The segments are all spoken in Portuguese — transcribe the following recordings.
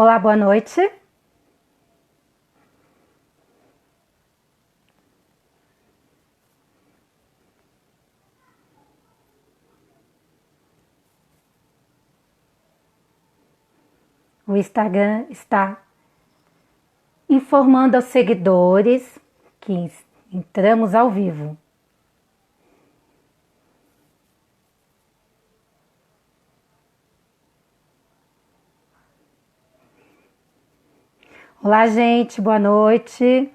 Olá, boa noite. O Instagram está informando aos seguidores que entramos ao vivo. Olá, gente, boa noite.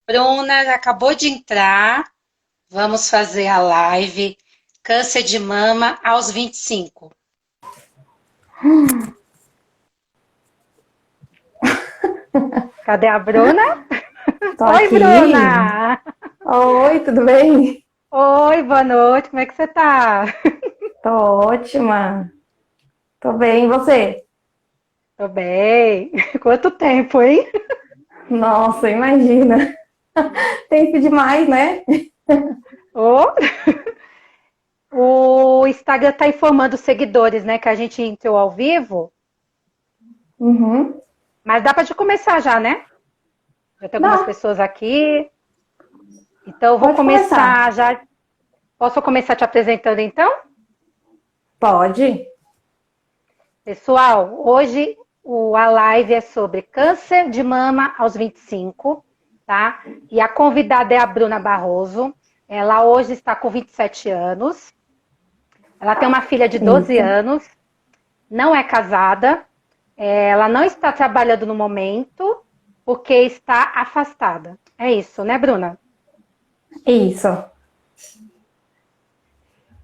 Bruna já acabou de entrar. Vamos fazer a live Câncer de Mama aos 25. Cadê a Bruna? Tô Oi, aqui. Bruna! Oi, tudo bem? Oi, boa noite, como é que você tá? Tô ótima. Tô bem, e você? Tô bem. Quanto tempo, hein? Nossa, imagina. Tempo demais, né? Oh, o Instagram tá informando os seguidores, né, que a gente entrou ao vivo, Uhum. mas dá pra gente começar já, né? Já tem algumas Dá, pessoas aqui. Então, eu vou pode começar. começar já. Posso começar te apresentando então? Pode? Pessoal, hoje a live é sobre câncer de mama aos 25, tá? E a convidada é a Bruna Barroso. Ela hoje está com 27 anos. Ela tem uma filha de 12 Isso. anos, não é casada, ela não está trabalhando no momento, porque está afastada. É isso, né, Bruna? Isso.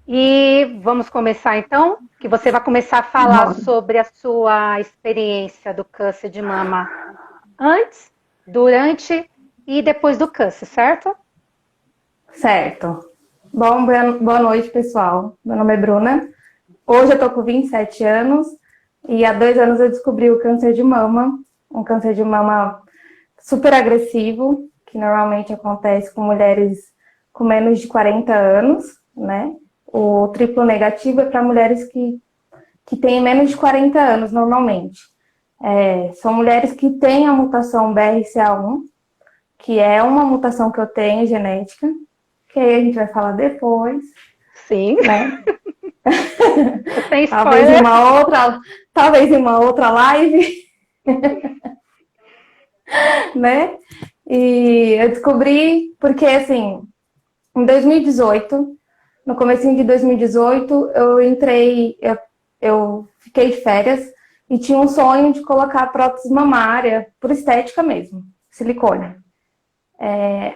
E vamos começar então, que você vai começar a falar Bora. sobre a sua experiência do câncer de mama antes, durante e depois do câncer, certo? Certo. Bom, boa noite, pessoal. Meu nome é Bruna. Hoje eu tô com 27 anos e há 2 anos eu descobri o câncer de mama. Um câncer de mama super agressivo, que normalmente acontece com mulheres com menos de 40 anos, né? O triplo negativo é para mulheres que têm menos de 40 anos, normalmente. São mulheres que têm a mutação BRCA1, que é uma mutação que eu tenho genética, que aí a gente vai falar depois, Sim. né? Tem Talvez em spoiler? uma outra, talvez em uma outra live, né? E eu descobri porque, assim, em 2018, no comecinho de 2018, eu fiquei de férias e tinha um sonho de colocar prótese mamária, por estética mesmo, silicone.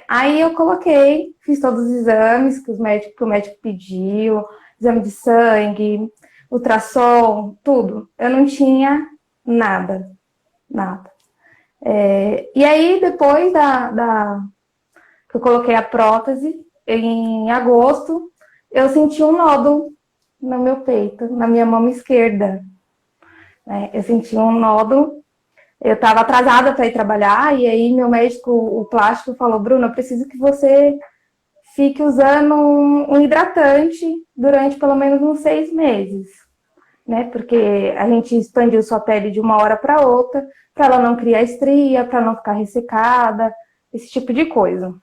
Aí eu coloquei, fiz todos os exames que o médico pediu, exame de sangue, ultrassom, tudo. Eu não tinha nada, nada. E aí, depois que eu coloquei a prótese, em agosto, eu senti um nódulo no meu peito, na minha mão esquerda. Né? Eu senti um nódulo, eu estava atrasada para ir trabalhar, e aí meu médico, o plástico, falou: Bruna, eu preciso que você fique usando um hidratante durante pelo menos uns 6 meses. Né? Porque a gente expandiu sua pele de uma hora para outra, para ela não criar estria, para não ficar ressecada, esse tipo de coisa.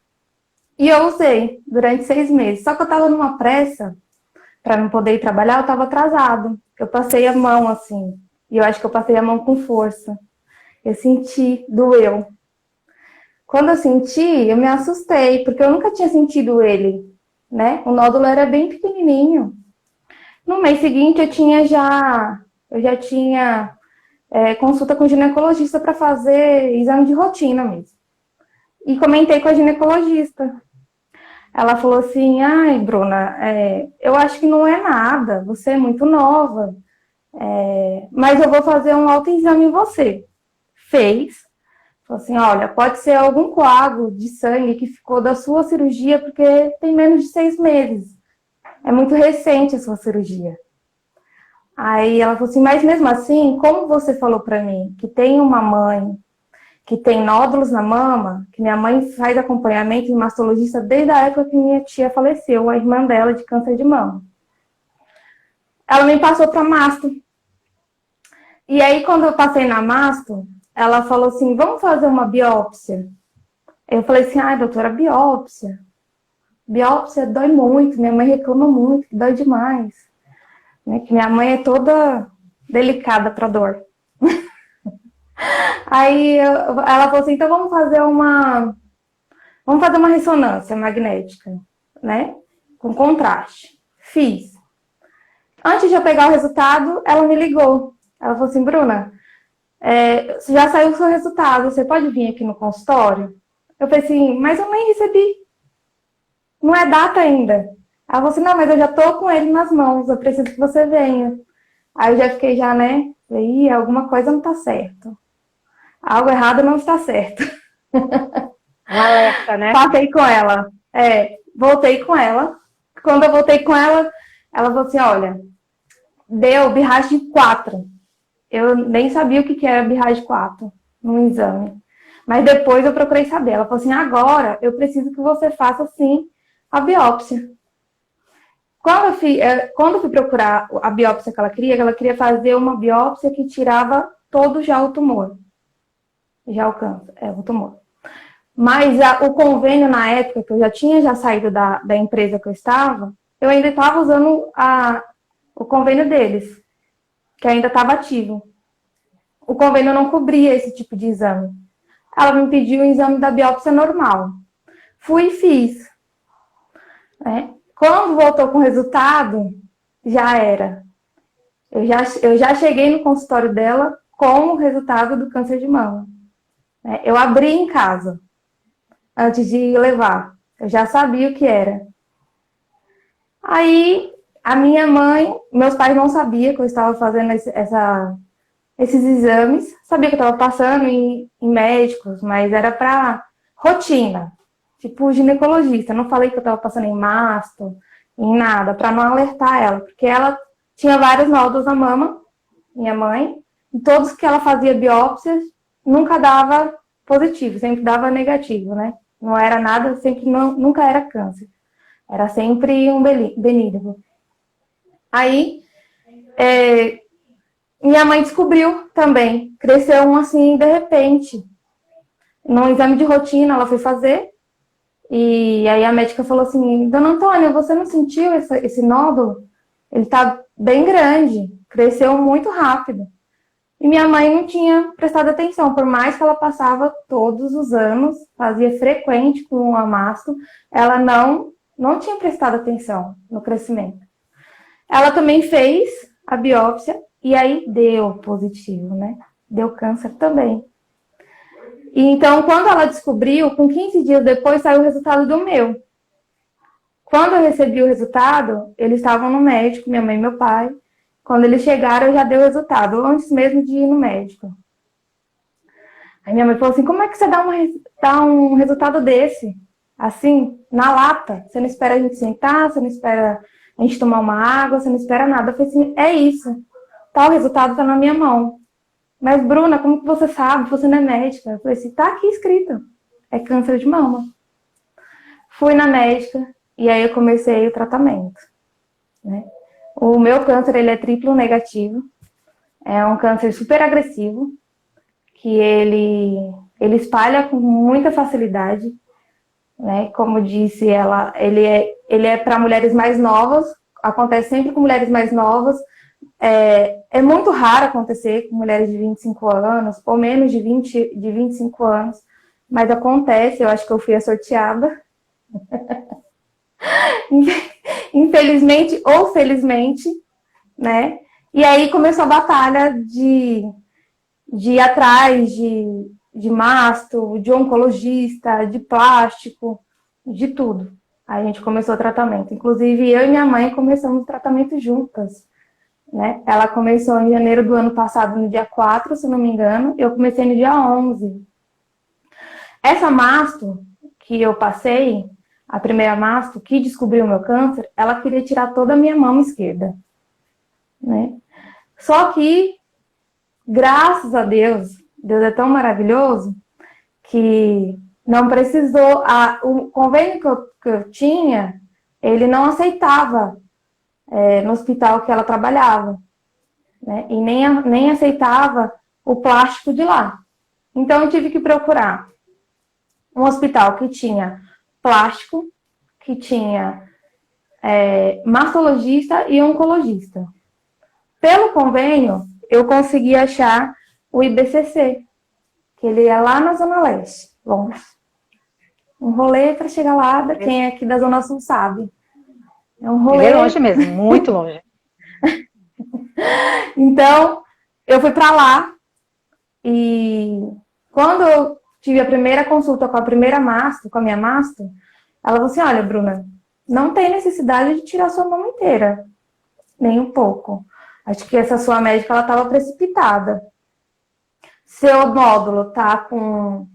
E eu usei durante 6 meses. Só que eu tava numa pressa para não poder ir trabalhar, eu tava atrasado. Eu passei a mão assim. E eu acho que eu passei a mão com força. Eu senti, doeu. Quando eu senti, eu me assustei, porque eu nunca tinha sentido ele, né? O nódulo era bem pequenininho. No mês seguinte, eu já tinha consulta com o ginecologista para fazer exame de rotina mesmo. E comentei com a ginecologista. Ela falou assim: ai, Bruna, eu acho que não é nada, você é muito nova, mas eu vou fazer um autoexame em você. Fez. Falou assim: olha, pode ser algum coágulo de sangue que ficou da sua cirurgia, porque tem menos de 6 meses. É muito recente a sua cirurgia. Aí ela falou assim: mas mesmo assim, como você falou para mim que tem uma mãe que tem nódulos na mama, que minha mãe faz acompanhamento em mastologista desde a época que minha tia faleceu, a irmã dela de câncer de mama. Ela me passou para masto. E aí, quando eu passei na masto, ela falou assim, vamos fazer uma biópsia? Eu falei assim, ai, doutora, biópsia? Biópsia dói muito, minha mãe reclama muito, que dói demais. Né? Que minha mãe é toda delicada para dor. Aí ela falou assim, então vamos fazer uma ressonância magnética, né? Com contraste. Fiz. Antes de eu pegar o resultado, ela me ligou. Ela falou assim, Bruna, já saiu o seu resultado, você pode vir aqui no consultório? Eu falei assim, mas eu nem recebi. Não é data ainda. Ela falou assim, não, mas eu já tô com ele nas mãos, eu preciso que você venha. Aí eu já fiquei né? Falei, alguma coisa não tá certo. Algo errado não está certo. Um alerta, né? Passei com ela. Voltei com ela. Quando eu voltei com ela, ela falou assim, olha, deu BIRAGE 4. Eu nem sabia o que era BIRAGE 4 no exame. Mas depois eu procurei saber. Ela falou assim, agora eu preciso que você faça, sim, a biópsia. Quando eu fui procurar a biópsia que ela queria fazer uma biópsia que tirava todo já o tumor. Já o câncer, o tumor. Mas o convênio, na época, que eu já tinha saído da empresa que eu estava, eu ainda estava usando o convênio deles, que ainda estava ativo. O convênio não cobria esse tipo de exame. Ela me pediu o exame da biópsia normal. Fui e fiz. Né? Quando voltou com o resultado, já era. Eu já cheguei no consultório dela com o resultado do câncer de mama. Eu abri em casa, antes de levar. Eu já sabia o que era. Aí, a minha mãe, meus pais não sabiam que eu estava fazendo esses exames. Sabia que eu estava passando em médicos, mas era para rotina. Tipo ginecologista. Não falei que eu estava passando em masto, em nada, para não alertar ela. Porque ela tinha vários nódulos na mama, minha mãe. E todos que ela fazia biópsias, nunca dava positivo, sempre dava negativo, né? Não era nada, nunca era câncer. Era sempre um benigno. Aí, minha mãe descobriu também. Cresceu assim, de repente. No exame de rotina, ela foi fazer. E aí a médica falou assim, Dona Antônia, você não sentiu esse nódulo? Ele tá bem grande, cresceu muito rápido. E minha mãe não tinha prestado atenção, por mais que ela passava todos os anos, fazia frequente com o amasto, ela não tinha prestado atenção no crescimento. Ela também fez a biópsia e aí deu positivo, né? Deu câncer também. E então, quando ela descobriu, com 15 dias depois saiu o resultado do meu. Quando eu recebi o resultado, eles estavam no médico, minha mãe e meu pai. Quando eles chegaram, eu já dei o resultado, antes mesmo de ir no médico. Aí minha mãe falou assim, como é que você dá um resultado desse? Assim, na lata. Você não espera a gente sentar, você não espera a gente tomar uma água, você não espera nada. Eu falei assim, é isso. Tá, o resultado tá na minha mão. Mas, Bruna, como que você sabe? Você não é médica. Eu falei assim, tá aqui escrito. É câncer de mama. Fui na médica e aí eu comecei o tratamento. Né? O meu câncer, ele é triplo negativo. É um câncer super agressivo, que ele espalha com muita facilidade. Né? Como disse ele é para mulheres mais novas, acontece sempre com mulheres mais novas. É muito raro acontecer com mulheres de 25 anos, ou menos de 25 anos, mas acontece, eu acho que eu fui a sorteada. Infelizmente ou felizmente, né? E aí começou a batalha de ir atrás de masto, de oncologista, de plástico, de tudo. Aí a gente começou o tratamento. Inclusive, eu e minha mãe começamos o tratamento juntas. Né? Ela começou em janeiro do ano passado, no dia 4, se não me engano. Eu comecei no dia 11. Essa masto que eu passei, a primeira masto, que descobriu o meu câncer, ela queria tirar toda a minha mão esquerda. Né? Só que, graças a Deus, Deus é tão maravilhoso, que não precisou, o convênio que eu tinha, ele não aceitava no hospital que ela trabalhava, né? E nem aceitava o plástico de lá. Então, eu tive que procurar um hospital que tinha plástico, que tinha mastologista e oncologista. Pelo convênio, eu consegui achar o IBCC, que ele é lá na Zona Leste, longe. Um rolê para chegar lá, quem é aqui da Zona Sul sabe. É um rolê... É longe mesmo, muito longe. Então, eu fui para lá e quando eu tive a primeira consulta com a primeira masto, com a minha masto, ela falou assim, olha, Bruna, não tem necessidade de tirar sua mama inteira, nem um pouco. Acho que essa sua médica, ela estava precipitada. Seu nódulo tá com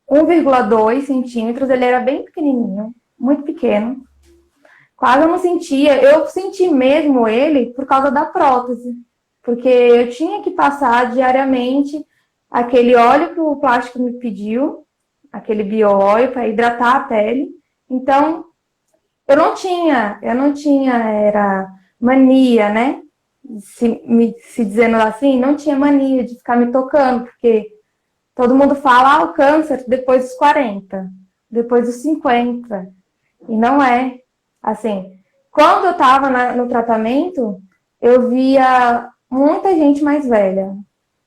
1,2 centímetros, ele era bem pequenininho, muito pequeno. Quase eu não sentia, eu senti mesmo ele por causa da prótese, porque eu tinha que passar diariamente aquele óleo que o plástico me pediu, aquele bio-óleo para hidratar a pele. Então, eu não tinha era mania, né? Se dizendo assim, não tinha mania de ficar me tocando, porque todo mundo fala, o câncer depois dos 40, depois dos 50. E não é. Assim, quando eu estava no tratamento, eu via muita gente mais velha,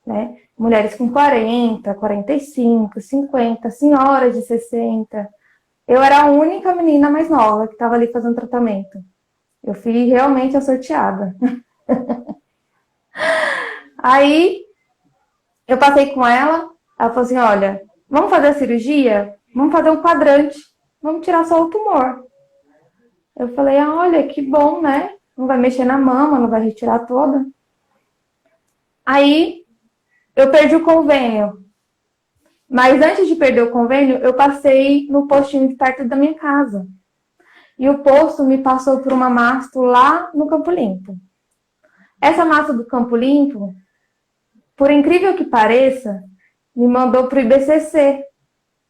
né? Mulheres com 40, 45, 50, senhoras de 60. Eu era a única menina mais nova que estava ali fazendo tratamento. Eu fui realmente a sorteada. Aí, eu passei com ela falou assim, olha, vamos fazer a cirurgia? Vamos fazer um quadrante, vamos tirar só o tumor. Eu falei, olha, que bom, né? Não vai mexer na mama, não vai retirar toda. Aí, eu perdi o convênio. Mas antes de perder o convênio, eu passei no postinho de perto da minha casa. E o posto me passou por uma masto lá no Campo Limpo. Essa masto do Campo Limpo, por incrível que pareça, me mandou para o IBCC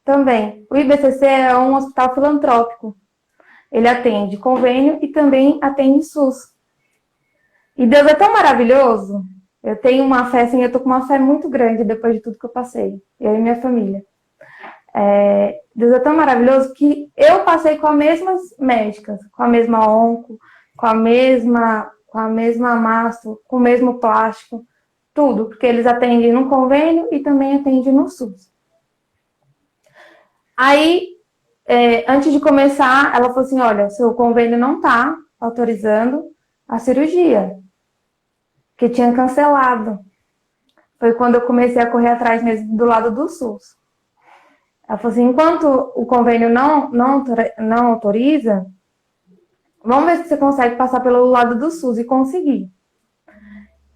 também. O IBCC é um hospital filantrópico. Ele atende convênio e também atende SUS. E Deus é tão maravilhoso. Eu tenho uma fé, assim, eu tô com uma fé muito grande depois de tudo que eu passei. Eu e minha família. Deus é tão maravilhoso que eu passei com as mesmas médicas, com a mesma onco, com a mesma mastro, com o mesmo plástico, tudo, porque eles atendem no convênio e também atendem no SUS. Aí, antes de começar, ela falou assim, olha, seu convênio não está autorizando a cirurgia, que tinha cancelado. Foi quando eu comecei a correr atrás mesmo do lado do SUS. Ela falou assim, enquanto o convênio não autoriza, vamos ver se você consegue passar pelo lado do SUS, e conseguir.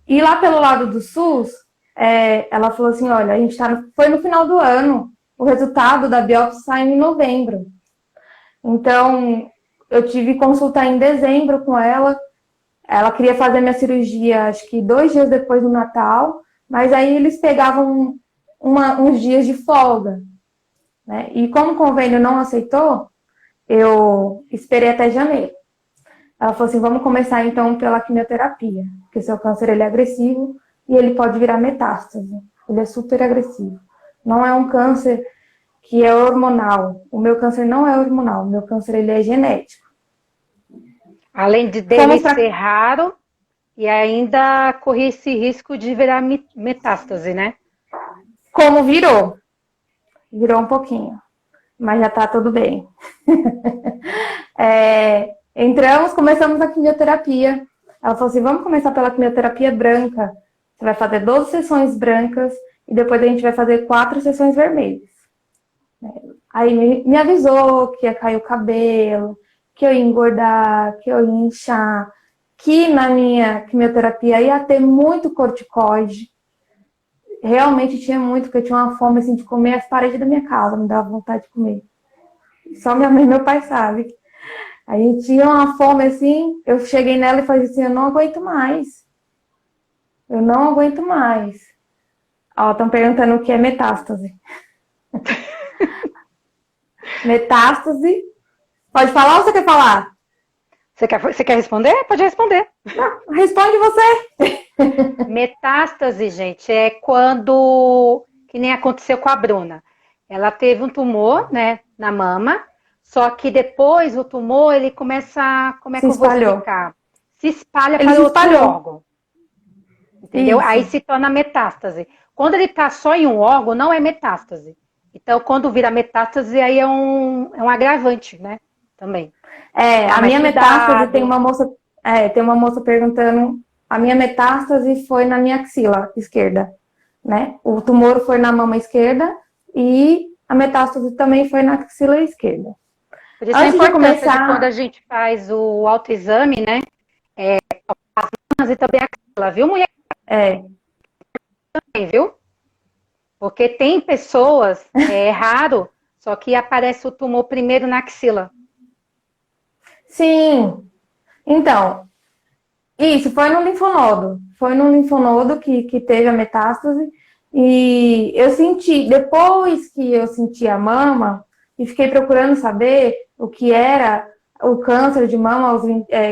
E lá pelo lado do SUS, ela falou assim, olha, a gente foi no final do ano, o resultado da biópsia sai em novembro. Então, eu tive consulta em dezembro com ela. Ela queria fazer minha cirurgia, acho que 2 dias depois do Natal, mas aí eles pegavam uns dias de folga, né? E como o convênio não aceitou, eu esperei até janeiro. Ela falou assim, vamos começar então pela quimioterapia, porque seu câncer ele é agressivo e ele pode virar metástase. Ele é super agressivo. Não é um câncer que é hormonal. O meu câncer não é hormonal, o meu câncer ele é genético. Além dele ser raro, e ainda correr esse risco de virar metástase, né? Como virou? Virou um pouquinho, mas já tá tudo bem. Começamos a quimioterapia. Ela falou assim, vamos começar pela quimioterapia branca. Você vai fazer 12 sessões brancas e depois a gente vai fazer 4 sessões vermelhas. Aí me avisou que ia cair o cabelo, que eu ia engordar, que eu ia inchar, que na minha quimioterapia ia ter muito corticoide. Realmente tinha muito, porque eu tinha uma fome assim, de comer as paredes da minha casa, me dava vontade de comer. Só minha mãe e meu pai sabem. A gente tinha uma fome assim, eu cheguei nela e falei assim, eu não aguento mais. Eu não aguento mais. Ó, estão perguntando o que é metástase. Metástase. Pode falar ou você quer falar? Você quer responder? Pode responder. Não, responde você. Metástase, gente, é quando, que nem aconteceu com a Bruna. Ela teve um tumor, né, na mama, só que depois o tumor, ele começa, como é Se que eu vou espalhou. explicar? Se espalha Ele para se outro espalhou. órgão, entendeu? Isso. Aí se torna metástase. Quando ele está só em um órgão, não é metástase. Então, quando vira metástase, aí é um agravante, né, também. A Tomar mais minha metástase cuidado. tem uma moça perguntando, a minha metástase foi na minha axila esquerda, né? O tumor foi na mama esquerda e a metástase também foi na axila esquerda. Por isso a Antes de importância de quando começar, a gente faz o autoexame, né? E também a axila, viu, mulher? é, Viu? Porque tem pessoas, é raro, só que aparece o tumor primeiro na axila. sim. Então, isso foi no linfonodo. Foi no linfonodo que teve a metástase. E eu senti, depois que eu senti a mama, e fiquei procurando saber o que era o câncer de mama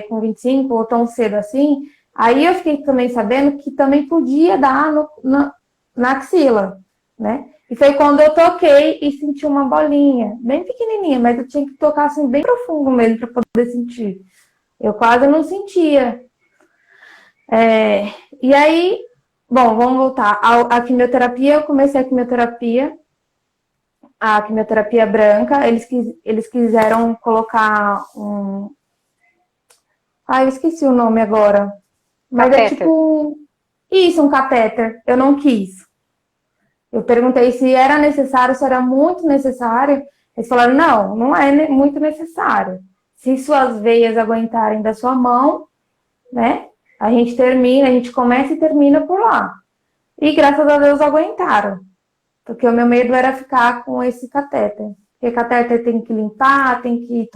com 25 ou tão cedo assim, aí eu fiquei também sabendo que também podia dar na axila, né? E foi quando eu toquei e senti uma bolinha, bem pequenininha, mas eu tinha que tocar assim bem profundo mesmo para poder sentir. Eu quase não sentia. E aí, bom, vamos voltar. A quimioterapia, eu comecei a quimioterapia branca. Eles quiseram colocar um. Ah, eu esqueci o nome agora. Mas é Catéter. tipo. Isso, um catéter. Eu não quis. Eu perguntei se era necessário, se era muito necessário. Eles falaram: não, não é muito necessário. Se suas veias aguentarem da sua mão, né? A gente começa e termina por lá. E graças a Deus aguentaram. Porque o meu medo era ficar com esse catéter. Porque catéter tem que limpar, tem que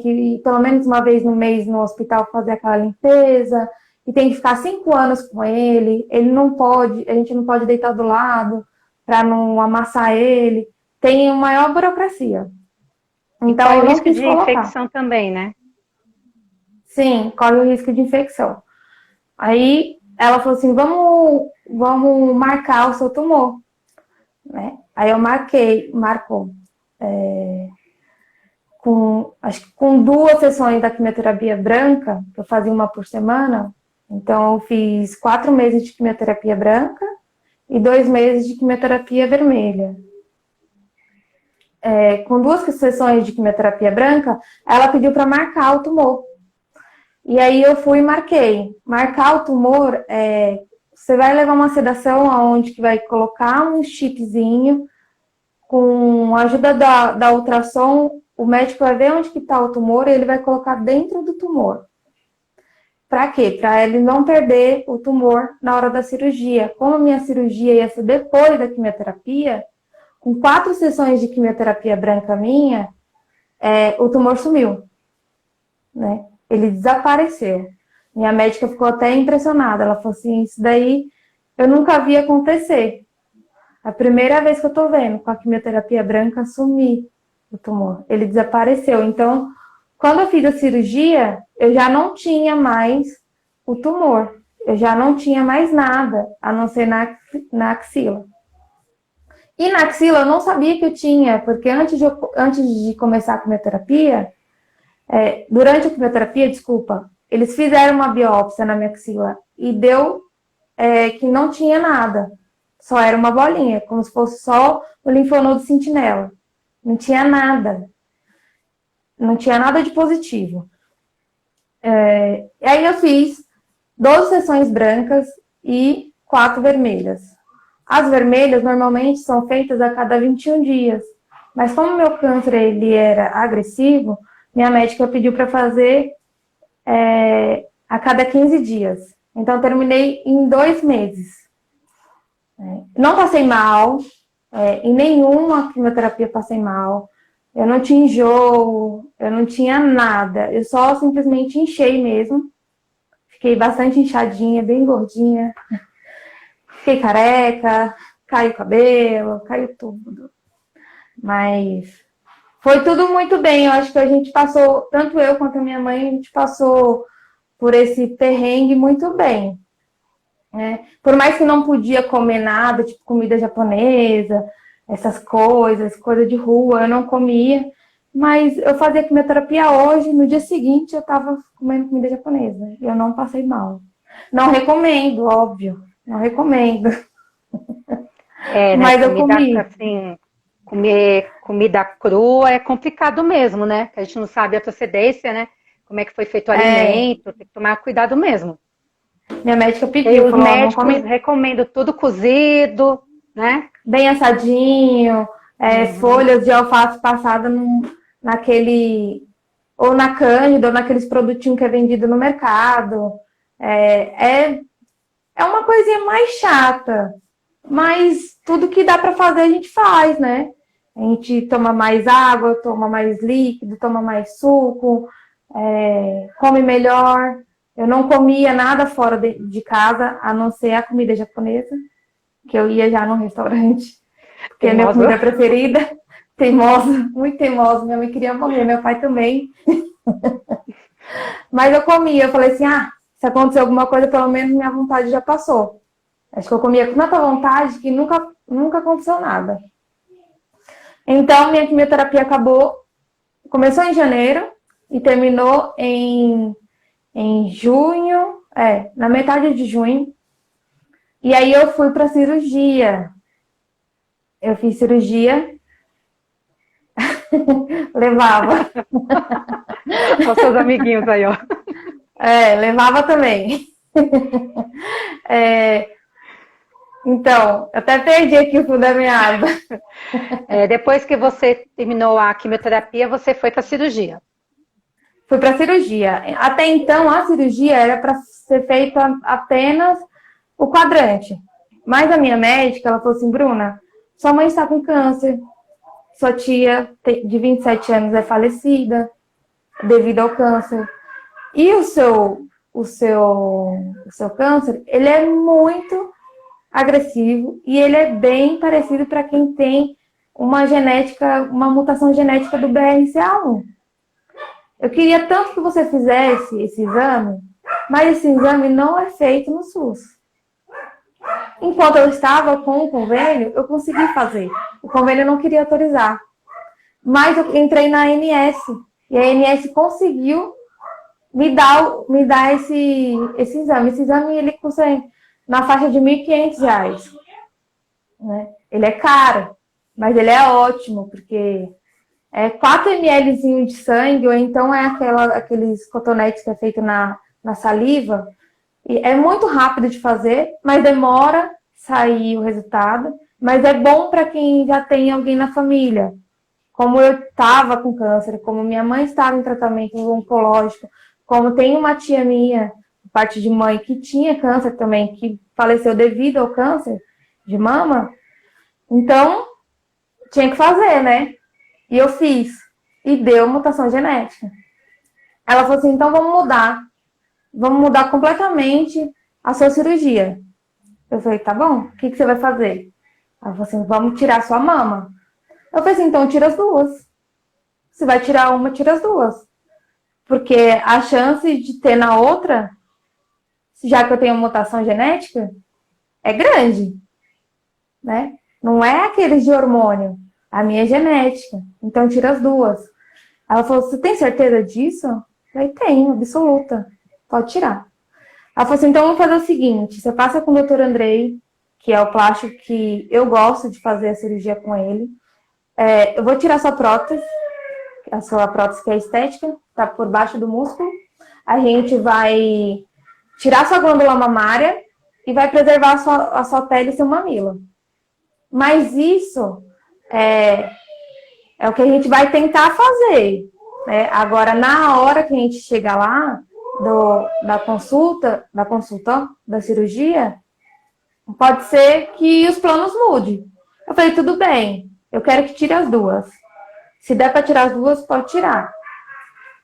ir pelo menos uma vez no mês no hospital fazer aquela limpeza. E tem que ficar 5 anos com ele. Ele não pode, a gente não pode deitar do lado para não amassar ele. Tem uma maior burocracia. E Então corre eu o não risco quis de colocar. infecção também, né? Sim, corre o risco de infecção. Aí ela falou assim: vamos marcar o seu tumor, né? Aí eu marcou. Acho que com 2 sessões da quimioterapia branca, que eu fazia uma por semana, então eu fiz 4 meses de quimioterapia branca e 2 meses de quimioterapia vermelha. Com 2 sessões de quimioterapia branca, ela pediu para marcar o tumor. E aí eu fui e marquei. Marcar o tumor, você vai levar uma sedação aonde que vai colocar um chipzinho, com a ajuda da ultrassom, o médico vai ver onde que está o tumor e ele vai colocar dentro do tumor. Para quê? Para ele não perder o tumor na hora da cirurgia. Como a minha cirurgia ia ser depois da quimioterapia, com 4 sessões de quimioterapia branca minha, o tumor sumiu, né? Ele desapareceu. Minha médica ficou até impressionada. Ela falou assim: isso daí eu nunca vi acontecer. A primeira vez que eu tô vendo com a quimioterapia branca sumir o tumor. Ele desapareceu. Então, quando eu fiz a cirurgia, eu já não tinha mais o tumor. Eu já não tinha mais nada, a não ser na axila. E na axila eu não sabia que eu tinha, porque antes de começar a quimioterapia, durante a quimioterapia, desculpa, eles fizeram uma biópsia na minha axila e deu que não tinha nada. Só era uma bolinha, como se fosse só o linfonodo sentinela. Não tinha nada. Não tinha nada de positivo. E aí eu fiz 12 sessões brancas e 4 vermelhas. As vermelhas normalmente são feitas a cada 21 dias. Mas como meu câncer ele era agressivo, minha médica pediu para fazer a cada 15 dias. Então eu terminei em 2 meses. Não passei mal, em nenhuma quimioterapia passei mal. Eu não tinha enjoo, eu não tinha nada. Eu só simplesmente inchei mesmo. Fiquei bastante inchadinha, bem gordinha. Fiquei careca, caiu o cabelo, caiu tudo. Mas foi tudo muito bem. Eu acho que a gente passou, tanto eu quanto a minha mãe, a gente passou por esse perrengue muito bem. Né? Por mais que não podia comer nada, tipo comida japonesa, essas coisas, coisa de rua, eu não comia. Mas eu fazia quimioterapia hoje, no dia seguinte eu estava comendo comida japonesa. E eu não passei mal. Não recomendo, óbvio. Não recomendo. É, né? Mas eu Comida comi. assim, comer comida crua é complicado mesmo, né? Que a gente não sabe a procedência, né? Como é que foi feito o alimento, tem que tomar cuidado mesmo. Minha médica E pediu, os falou, ó, não médicos come recomendam tudo cozido, né? bem assadinho, folhas de alface passada naquele, ou na Cândida, ou naqueles produtinhos que é vendido no mercado. É uma coisinha mais chata, mas tudo que dá para fazer a gente faz, né? A gente toma mais água, toma mais líquido, toma mais suco, come melhor. Eu não comia nada fora de casa, a não ser a comida japonesa, que eu ia já no restaurante, porque é a minha comida preferida. Teimosa, muito teimosa. Minha mãe queria morrer, meu pai também. Mas eu comia, eu falei assim, se acontecer alguma coisa, pelo menos minha vontade já passou. Acho que eu comia com tanta vontade que nunca aconteceu nada. Então, minha quimioterapia começou em janeiro e terminou em junho, na metade de junho. E aí eu fui para cirurgia. Eu fiz cirurgia, levava. Olha os seus amiguinhos aí, ó. Levava também. Então, eu até perdi aqui o fio da meada. Depois que você terminou a quimioterapia, você foi para a cirurgia. Fui para a cirurgia. Até então, a cirurgia era para ser feita apenas o quadrante. Mas a minha médica, ela falou assim, Bruna, sua mãe está com câncer, sua tia de 27 anos é falecida devido ao câncer. E o seu câncer, ele é muito agressivo e ele é bem parecido para quem tem uma mutação genética do BRCA1. Eu queria tanto que você fizesse esse exame, mas esse exame não é feito no SUS. Enquanto eu estava com o convênio, eu consegui fazer. O convênio não queria autorizar. Mas eu entrei na ANS. E a ANS conseguiu me dar esse exame. Esse exame, ele custa na faixa de R$ 1.500. Né? Ele é caro, mas ele é ótimo, porque 4 ml de sangue, ou então aqueles cotonetes que é feito na saliva. E é muito rápido de fazer, mas demora sair o resultado. Mas é bom para quem já tem alguém na família. Como eu estava com câncer, como minha mãe estava em tratamento oncológico, como tem uma tia minha, parte de mãe, que tinha câncer também, que faleceu devido ao câncer de mama. Então, tinha que fazer, né? E eu fiz. E deu mutação genética. Ela falou assim, então vamos mudar. Vamos mudar completamente a sua cirurgia. Eu falei, tá bom, o que você vai fazer? Ela falou assim, vamos tirar sua mama. Eu falei assim, então tira as duas. Se vai tirar uma, tira as duas. Porque a chance de ter na outra, já que eu tenho mutação genética, é grande. Né? Não é aqueles de hormônio. A minha é genética. Então tira as duas. Ela falou, você tem certeza disso? Eu falei, tenho, absoluta. Pode tirar. Ela falou assim, então vamos fazer o seguinte, você passa com o Dr. Andrei, que é o plástico que eu gosto de fazer a cirurgia com ele. Eu vou tirar sua prótese, a sua prótese que é estética, tá por baixo do músculo. A gente vai tirar sua glândula mamária e vai preservar a sua pele e seu mamilo. Mas isso é o que a gente vai tentar fazer. Né? Agora, na hora que a gente chegar lá, da cirurgia, pode ser que os planos mudem. Eu falei, tudo bem, eu quero que tire as duas. Se der para tirar as duas, pode tirar.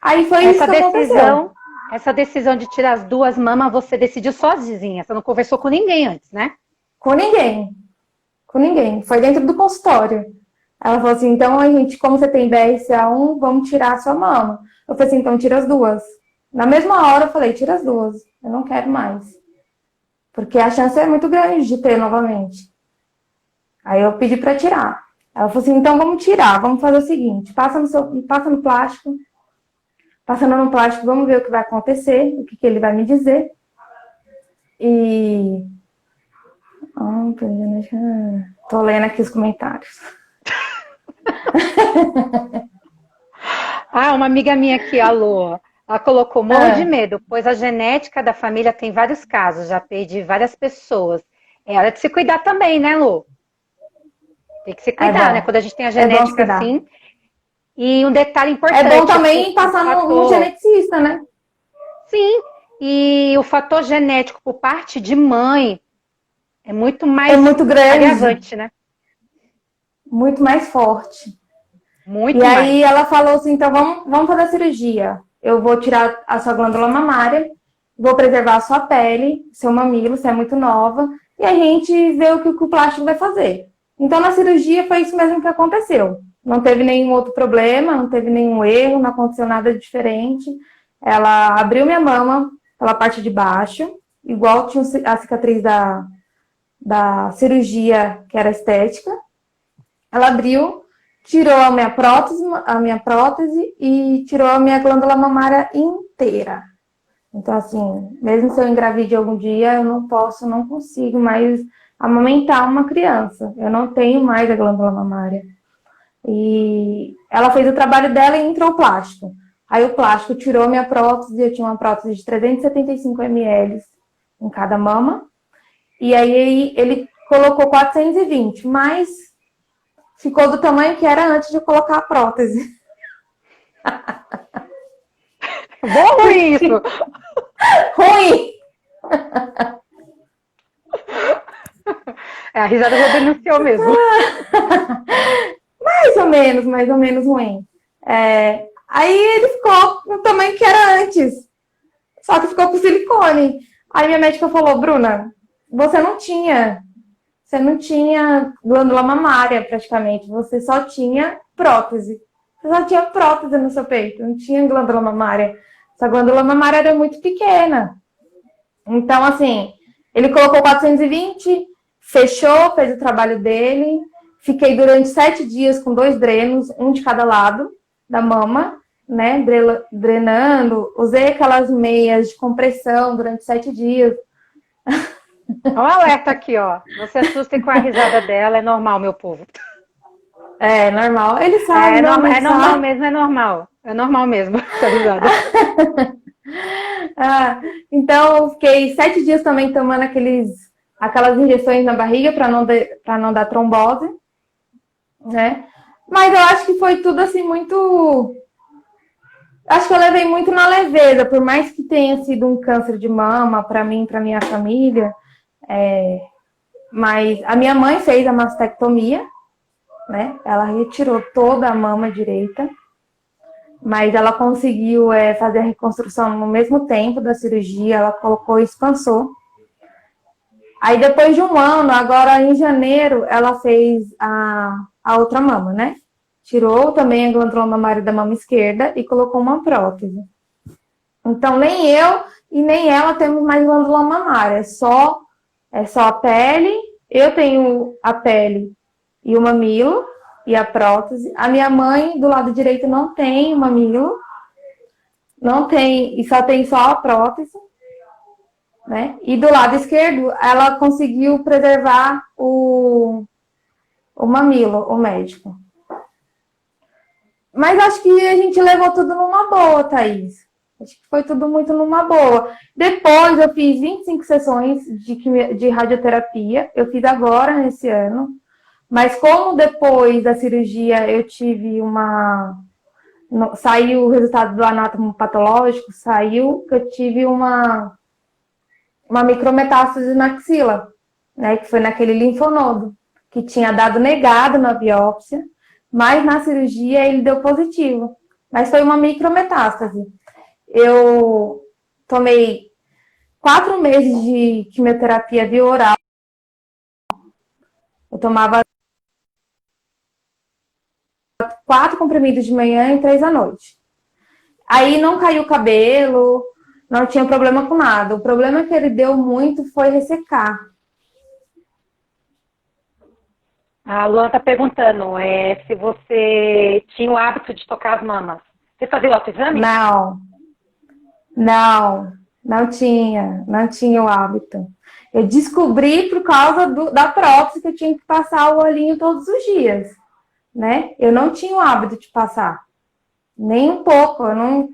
Aí foi isso que aconteceu. Essa decisão de tirar as duas mamas, você decidiu sozinha, você não conversou com ninguém antes, né? Com ninguém. Foi dentro do consultório. Ela falou assim, então, a gente, como você tem BRCA1, vamos tirar a sua mama. Eu falei assim, então tira as duas. Na mesma hora eu falei, tira as duas. Eu não quero mais. Porque a chance é muito grande de ter novamente. Aí eu pedi para tirar. Ela falou assim, então vamos tirar, vamos fazer o seguinte, passa no plástico, passando no plástico, vamos ver o que vai acontecer, o que ele vai me dizer. E... tô lendo aqui os comentários. Uma amiga minha aqui, a Lô, ela colocou morro de medo, pois a genética da família tem vários casos, já perdi várias pessoas. É hora de se cuidar também, né, Lô? Tem que se cuidar, né? Quando a gente tem a genética assim. E um detalhe importante. É bom também passar no geneticista, né? Sim. E o fator genético por parte de mãe é muito mais grande, agravante, né? Muito mais forte. Muito mais. Aí ela falou assim, então vamos fazer a cirurgia. Eu vou tirar a sua glândula mamária, vou preservar a sua pele, seu mamilo, você é muito nova, e a gente vê o que o plástico vai fazer. Então, na cirurgia, foi isso mesmo que aconteceu. Não teve nenhum outro problema, não teve nenhum erro, não aconteceu nada diferente. Ela abriu minha mama pela parte de baixo, igual tinha a cicatriz da cirurgia, que era estética. Ela abriu, tirou a minha prótese e tirou a minha glândula mamária inteira. Então, assim, mesmo se eu engravide algum dia, eu não consigo mais amamentar uma criança. Eu não tenho mais a glândula mamária. E ela fez o trabalho dela e entrou o plástico. Aí o plástico tirou a minha prótese, eu tinha uma prótese de 375 ml em cada mama. E aí ele colocou 420, mas ficou do tamanho que era antes de colocar a prótese. Bom ou ruim isso? Ruim! A risada já denunciou mesmo. Mais ou menos ruim. Aí ele ficou no tamanho que era antes. Só que ficou com silicone. Aí minha médica falou, Bruna, você não tinha glândula mamária praticamente. Você só tinha prótese. Você só tinha prótese no seu peito. Não tinha glândula mamária. Essa glândula mamária era muito pequena. Então, assim, ele colocou 420, fechou, fez o trabalho dele. Fiquei durante 7 dias com 2 drenos, um de cada lado da mama, né? Drenando. Usei aquelas meias de compressão durante 7 dias. Olha o alerta aqui, ó. Não se assustem com a risada dela, é normal, meu povo. É normal. Ele sabe, é normal mesmo, é normal. É normal mesmo, essa risada. Então, eu fiquei 7 dias também tomando aquelas injeções na barriga para não dar trombose, né? Mas eu acho que foi tudo assim muito... Acho que eu levei muito na leveza, por mais que tenha sido um câncer de mama para mim, para minha família. Mas a minha mãe fez a mastectomia, né? Ela retirou toda a mama direita. Mas ela conseguiu fazer a reconstrução no mesmo tempo da cirurgia, ela colocou expansor. Aí depois de 1 ano, agora em janeiro, ela fez a outra mama, né? Tirou também a glândula mamária da mama esquerda e colocou uma prótese. Então nem eu e nem ela temos mais glândula mamária, é só a pele. Eu tenho a pele e o mamilo e a prótese. A minha mãe, do lado direito, não tem o mamilo. Não tem, e tem só a prótese. Né? E do lado esquerdo, ela conseguiu preservar o mamilo, o médico. Mas acho que a gente levou tudo numa boa, Thaís. Acho que foi tudo muito numa boa. Depois eu fiz 25 sessões de radioterapia. Eu fiz agora, nesse ano. Mas como depois da cirurgia eu tive saiu o resultado do anátomo patológico, saiu que eu tive uma micrometástase na axila, né? Que foi naquele linfonodo, que tinha dado negado na biópsia, mas na cirurgia ele deu positivo. Mas foi uma micrometástase. Eu tomei 4 meses de quimioterapia via oral. Eu tomava 4 comprimidos de manhã e 3 à noite. Aí não caiu o cabelo, não tinha problema com nada. O problema que ele deu muito foi ressecar. A Luan está perguntando se você tinha o hábito de tocar as mamas. Você fazia o autoexame? Não tinha o hábito. Eu descobri por causa da prótese que eu tinha que passar o olhinho todos os dias, né? Eu não tinha o hábito de passar, nem um pouco,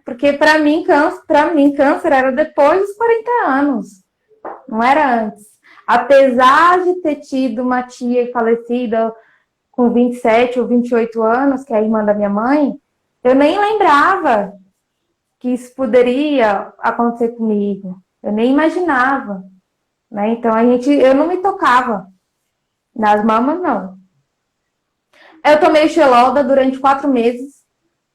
porque para mim câncer era depois dos 40 anos, não era antes. Apesar de ter tido uma tia falecida com 27 ou 28 anos, que é a irmã da minha mãe, eu nem lembrava que isso poderia acontecer comigo. Eu nem imaginava, né? Então eu não me tocava nas mamas, não. Eu tomei Xeloda durante 4 meses,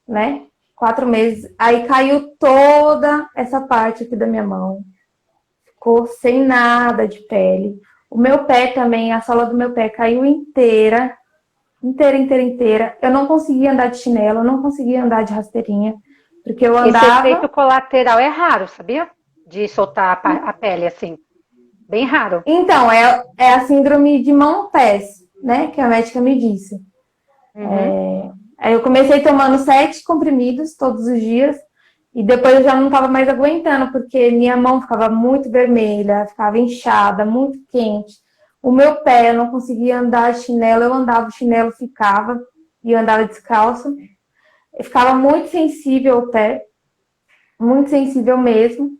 né? 4 meses. Aí caiu toda essa parte aqui da minha mão. Ficou sem nada de pele. O meu pé também, a sola do meu pé caiu inteira. Eu não conseguia andar de chinelo, eu não conseguia andar de rasteirinha. Porque eu andava... Esse efeito colateral é raro, sabia? De soltar a pele, assim. Bem raro. Então, é a síndrome de mão-pés, né? Que a médica me disse. Aí eu comecei tomando 7 comprimidos todos os dias. E depois eu já não estava mais aguentando, porque minha mão ficava muito vermelha, ficava inchada, muito quente. O meu pé, eu não conseguia andar de chinelo, eu andava, o chinelo ficava, e eu andava descalço. Eu ficava muito sensível ao pé, muito sensível mesmo.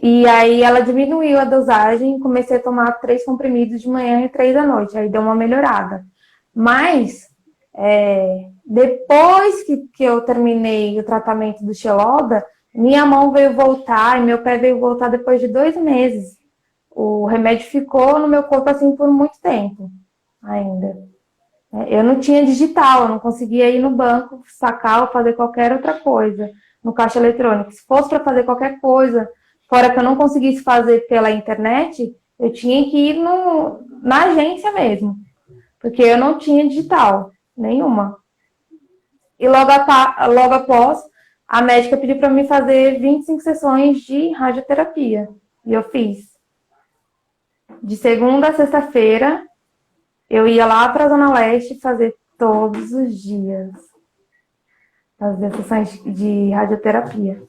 E aí ela diminuiu a dosagem, comecei a tomar 3 comprimidos de manhã e 3 à noite, aí deu uma melhorada. Mas, depois que eu terminei o tratamento do Xeloda, minha mão veio voltar e meu pé veio voltar depois de 2 meses. O remédio ficou no meu corpo assim por muito tempo ainda. Eu não tinha digital, eu não conseguia ir no banco, sacar ou fazer qualquer outra coisa no caixa eletrônico. Se fosse para fazer qualquer coisa, fora que eu não conseguisse fazer pela internet, eu tinha que ir na agência mesmo, porque eu não tinha digital nenhuma. E logo após, a médica pediu para mim fazer 25 sessões de radioterapia. E eu fiz. De segunda a sexta-feira, eu ia lá para a Zona Leste fazer todos os dias. Fazer sessões de radioterapia.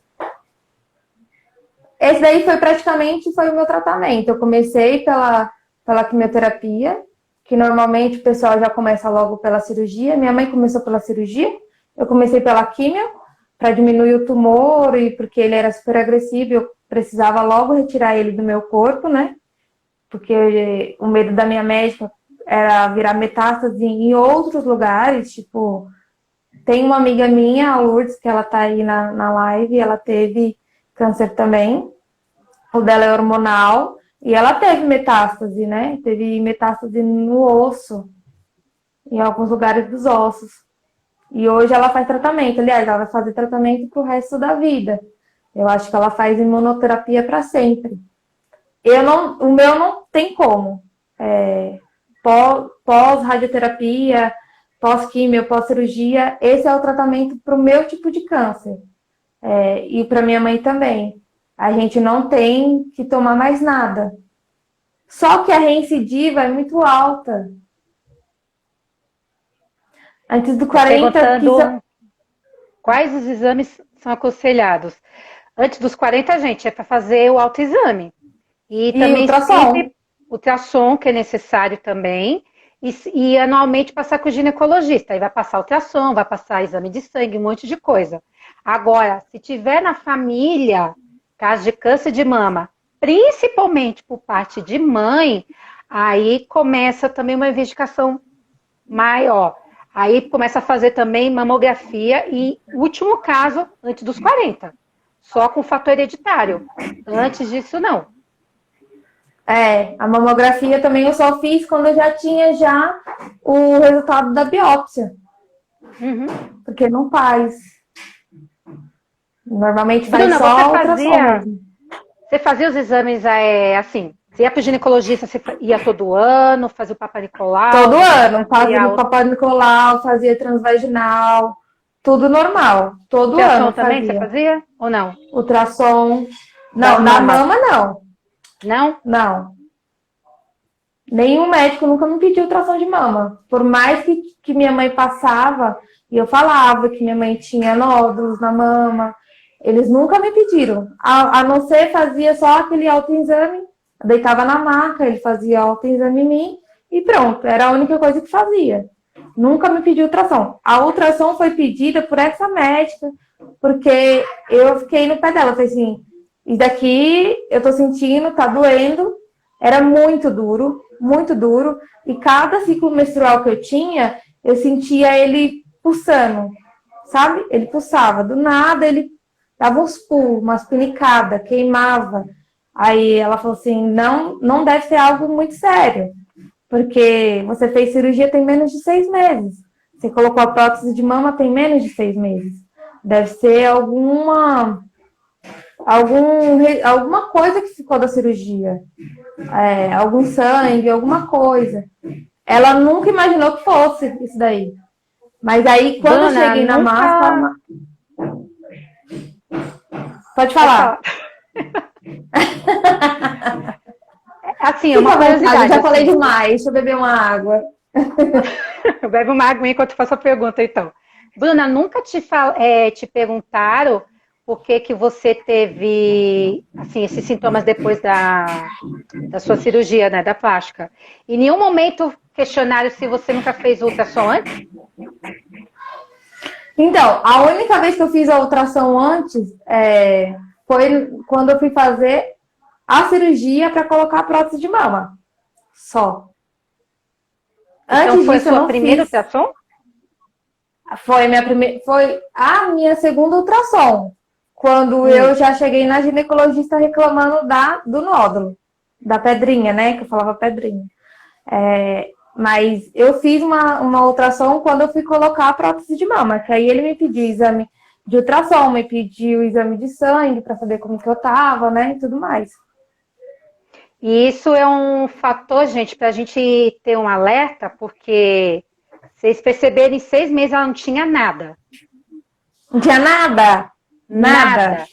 Esse daí foi o meu tratamento. Eu comecei pela quimioterapia, que normalmente o pessoal já começa logo pela cirurgia. Minha mãe começou pela cirurgia. Eu comecei pela quimio, para diminuir o tumor, e porque ele era super agressivo, eu precisava logo retirar ele do meu corpo, né? Porque o medo da minha médica era virar metástase em outros lugares, tipo... Tem uma amiga minha, a Lourdes, que ela tá aí na live, ela teve câncer também. O dela é hormonal. E ela teve metástase, né? Teve metástase no osso, em alguns lugares dos ossos. E hoje ela faz tratamento. Aliás, ela vai fazer tratamento pro resto da vida. Eu acho que ela faz imunoterapia para sempre. O meu não tem como. Pós-radioterapia, pós-químio, pós-cirurgia, esse é o tratamento para o meu tipo de câncer. E para minha mãe também. A gente não tem que tomar mais nada. Só que a recidiva é muito alta. Antes do 40... Quais os exames são aconselhados? Antes dos 40, gente, é para fazer o autoexame. E também ultrassom. Ultrassom, que é necessário também. E anualmente passar com o ginecologista. Aí vai passar ultrassom, vai passar exame de sangue, um monte de coisa. Agora, se tiver na família caso de câncer de mama, principalmente por parte de mãe, aí começa também uma investigação maior. Aí começa a fazer também mamografia e, último caso, antes dos 40. Só com fator hereditário. Antes disso, não. A mamografia também eu só fiz quando eu já tinha o resultado da biópsia. Porque não faz. Normalmente faz Bruna, só ultrassom mesmo. Você fazia os exames assim, Você ia para o ginecologista, você ia todo ano, fazia o Papa Nicolau? Todo ano, fazia o Papai Nicolau, fazia transvaginal, tudo normal. Todo Ultrassom ano também você fazia. fazia ou não? Ultrassom. Das Não, na mamas? mama não. Não? Não. Nenhum médico nunca me pediu ultrassom de mama. Por mais que minha mãe passava e eu falava que minha mãe tinha nódulos na mama, eles nunca me pediram. A não ser fazia só aquele autoexame, deitava na maca, ele fazia autoexame em mim e pronto. Era a única coisa que fazia. Nunca me pediu ultrassom. A ultrassom foi pedida por essa médica, porque eu fiquei no pé dela. Eu falei assim, isso daqui eu tô sentindo, tá doendo. Era muito duro. E cada ciclo menstrual que eu tinha, eu sentia ele pulsando, sabe? Ele pulsava. Do nada, ele dava uns pulos, umas pinicadas, queimava. Aí ela falou assim, não deve ser algo muito sério, porque você fez cirurgia tem menos de 6 meses. Você colocou a prótese de mama tem menos de 6 meses. Deve ser alguma coisa que ficou da cirurgia. Algum sangue, alguma coisa. Ela nunca imaginou que fosse isso daí. Mas aí, quando eu cheguei na massa... Pode falar. Assim, uma curiosidade. Eu já falei demais, deixa eu beber uma água. Bebe uma água enquanto eu faço a pergunta, então. Bruna, nunca te perguntaram por que você teve assim, esses sintomas depois da sua cirurgia, né, da plástica? Em nenhum momento questionaram se você nunca fez ultrassom antes? Então, a única vez que eu fiz a ultrassom antes foi quando eu fui fazer a cirurgia para colocar a prótese de mama. Só. Então Antes foi disso, a sua primeira ultrassom? Foi a minha segunda ultrassom. Quando eu já cheguei na ginecologista reclamando do nódulo, da pedrinha, né? Que eu falava pedrinha. Mas eu fiz uma ultrassom quando eu fui colocar a prótese de mama, que aí ele me pediu exame de ultrassom, me pediu exame de sangue para saber como que eu tava, né? E tudo mais. E isso é um fator, gente, para a gente ter um alerta, porque vocês perceberem, em 6 meses ela não tinha nada. Não tinha nada? Nada.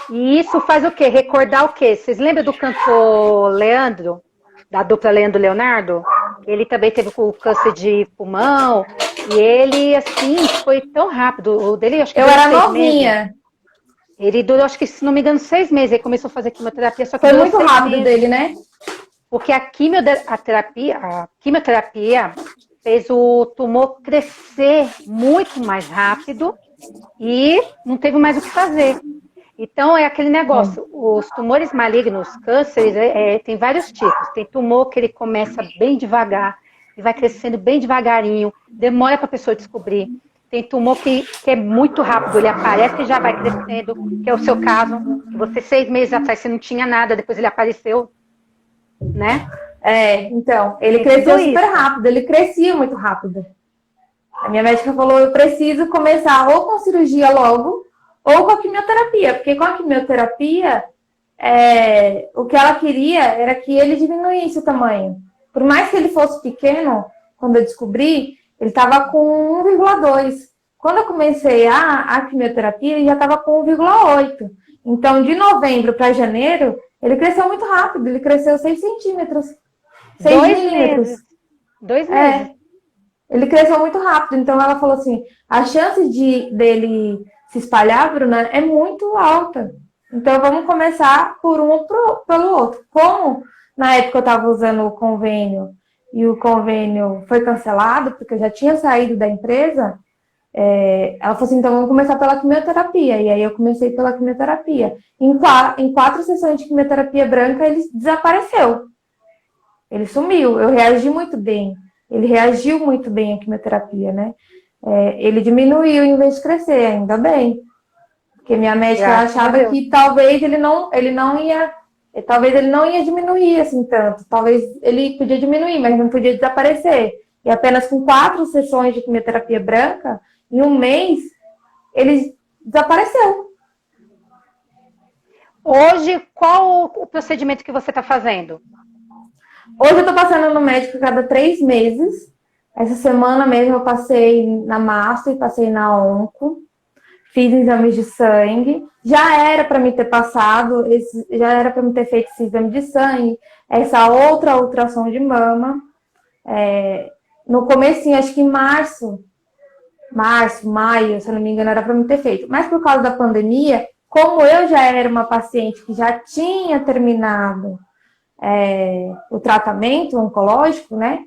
E isso faz o quê? Recordar o quê? Vocês lembram do cantor Leandro? Da dupla Leandro Leonardo? Ele também teve o câncer de pulmão. E ele, assim, foi tão rápido. O dele, acho que eu era 6 novinha. Meses. Ele durou, acho que, se não me engano, 6 meses. Ele começou a fazer quimioterapia, só que foi muito rápido dele, né? Porque a quimioterapia fez o tumor crescer muito mais rápido e não teve mais o que fazer. Então, é aquele negócio, os tumores malignos, cânceres, tem vários tipos. Tem tumor que ele começa bem devagar e vai crescendo bem devagarinho, demora para a pessoa descobrir. Tem tumor que é muito rápido, ele aparece e já vai crescendo, que é o seu caso, que você 6 meses atrás você não tinha nada, depois ele apareceu, né? Então, ele cresceu super rápido, ele crescia muito rápido. A minha médica falou, eu preciso começar ou com cirurgia logo, ou com a quimioterapia, porque com a quimioterapia, o que ela queria era que ele diminuísse o tamanho. Por mais que ele fosse pequeno, quando eu descobri, ele estava com 1,2. Quando eu comecei a quimioterapia, ele já estava com 1,8. Então, de novembro para janeiro, ele cresceu muito rápido, ele cresceu 6 centímetros. 6 milímetros. 2 meses. Ele cresceu muito rápido, então ela falou assim, a chance dele se espalhar, Bruna, é muito alta. Então vamos começar por um pelo outro. Como na época eu estava usando o convênio e o convênio foi cancelado, porque eu já tinha saído da empresa, ela falou assim, então vamos começar pela quimioterapia. E aí eu comecei pela quimioterapia. Em 4 sessões de quimioterapia branca, ele desapareceu. Ele sumiu. Eu reagi muito bem. Ele reagiu muito bem à quimioterapia, né? Ele diminuiu em vez de crescer, ainda bem. Porque minha médica achava que talvez ele não ia diminuir assim tanto. Talvez ele podia diminuir, mas não podia desaparecer. E apenas com 4 sessões de quimioterapia branca, em um mês, ele desapareceu. Hoje, qual o procedimento que você está fazendo? Hoje eu tô passando no médico a cada 3 meses. Essa semana mesmo eu passei na Master, passei na Onco, fiz exames de sangue. Já era para me ter passado, já era para me ter feito esse exame de sangue, essa outra ultrassom de mama. No comecinho, acho que em março, maio, se eu não me engano, era para me ter feito. Mas por causa da pandemia, como eu já era uma paciente que já tinha terminado o tratamento oncológico, né?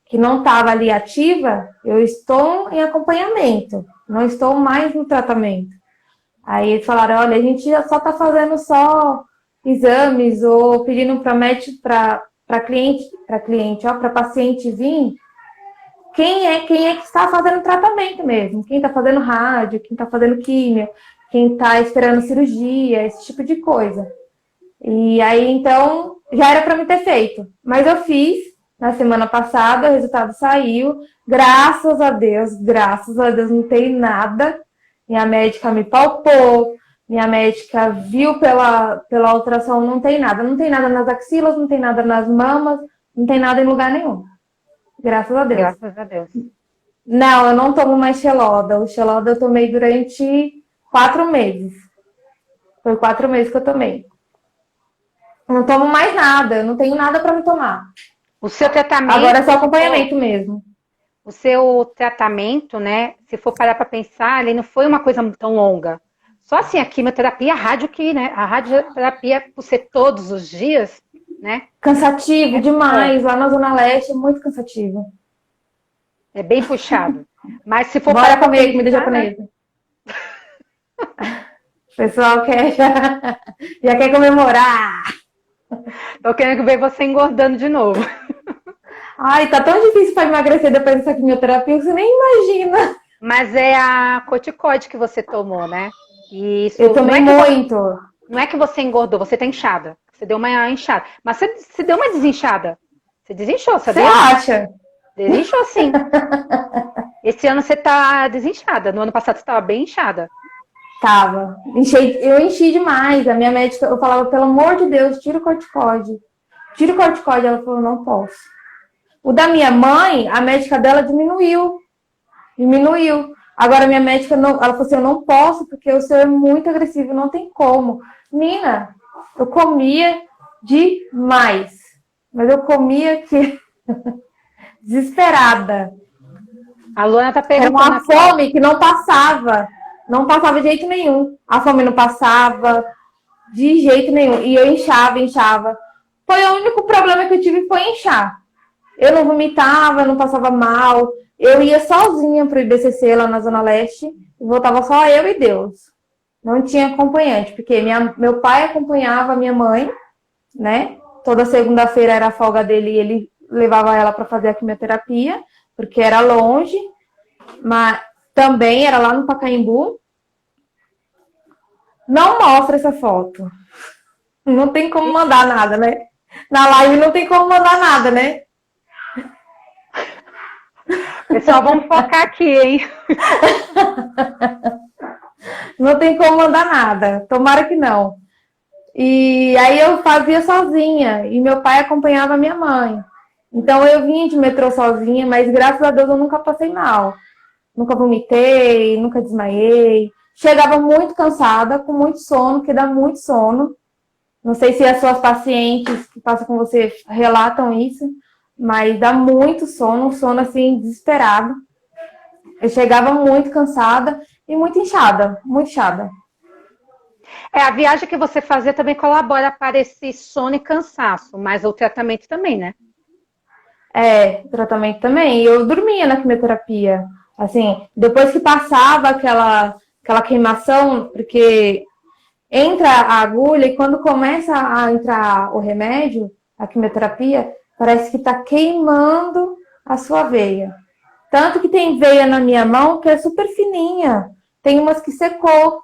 Que não estava ali ativa, eu estou em acompanhamento, não estou mais no tratamento. Aí eles falaram, olha, a gente só está fazendo só exames ou pedindo para médico, para paciente vir, quem é que está fazendo tratamento mesmo, quem está fazendo rádio, quem está fazendo químio, quem está esperando cirurgia, esse tipo de coisa. E aí, então, já era para me ter feito. Mas eu fiz na semana passada, o resultado saiu. Graças a Deus, não tem nada. Minha médica me palpou, minha médica viu pela ultrassom, não tem nada. Não tem nada nas axilas, não tem nada nas mamas, não tem nada em lugar nenhum. Graças a Deus. Graças a Deus. Não, eu não tomo mais Xeloda. O Xeloda eu tomei durante 4 meses. Foi 4 meses que eu tomei. Não tomo mais nada, eu não tenho nada para me tomar. O seu tratamento... Agora é só acompanhamento mesmo. O seu tratamento, né, se for parar para pensar, ele não foi uma coisa tão longa. Só assim, a quimioterapia, a radioterapia, por ser todos os dias, né? Cansativo demais, lá na Zona Leste é muito cansativo. É bem puxado. Mas se for Bora parar para comer pensar, comida japonesa. O pessoal já quer comemorar. Tô querendo ver você engordando de novo. Ai, tá tão difícil para emagrecer depois dessa quimioterapia que você nem imagina. Mas é a corticoide que você tomou, né? E isso Eu tomei muito. Não é que você engordou, você tá inchada. Você deu uma inchada. Mas você deu uma desinchada. Você desinchou, sabia? Você acha? Desinchou, sim. Esse ano você tá desinchada. No ano passado você tava bem inchada. Tava. Eu enchi demais. A minha médica, eu falava, pelo amor de Deus, tira o corticoide. Tira o corticoide. Ela falou, não posso. O da minha mãe, a médica dela diminuiu. Agora, minha médica, não, ela falou assim, eu não posso, porque o seu é muito agressivo, não tem como. Nina, eu comia demais. Mas eu comia que... desesperada. A Luana tá perguntando... Era uma fome que não passava. Não passava de jeito nenhum. A fome não passava de jeito nenhum. E eu inchava. Foi o único problema que eu tive, foi inchar. Eu não vomitava, não passava mal. Eu ia sozinha pro IBCC lá na Zona Leste. E voltava só eu e Deus. Não tinha acompanhante, porque meu pai acompanhava a minha mãe, né? Toda segunda-feira era a folga dele e ele levava ela para fazer a quimioterapia, porque era longe. Mas também era lá no Pacaembu. Não mostra essa foto. Não tem como mandar nada, né? Na live não tem como mandar nada, né? Pessoal, vamos focar aqui, hein? Não tem como mandar nada. Tomara que não. E aí eu fazia sozinha. E meu pai acompanhava a minha mãe. Então eu vinha de metrô sozinha, mas graças a Deus eu nunca passei mal. Nunca vomitei, nunca desmaiei. Chegava muito cansada, com muito sono, porque dá muito sono. Não sei se as suas pacientes que passam com você relatam isso, mas dá muito sono, um sono assim, desesperado. Eu chegava muito cansada e muito inchada, muito inchada. A viagem que você fazia também colabora para esse sono e cansaço, mas o tratamento também, né? O tratamento também. Eu dormia na quimioterapia. Assim, depois que passava aquela queimação, porque entra a agulha e quando começa a entrar o remédio, a quimioterapia, parece que está queimando a sua veia. Tanto que tem veia na minha mão que é super fininha. Tem umas que secou.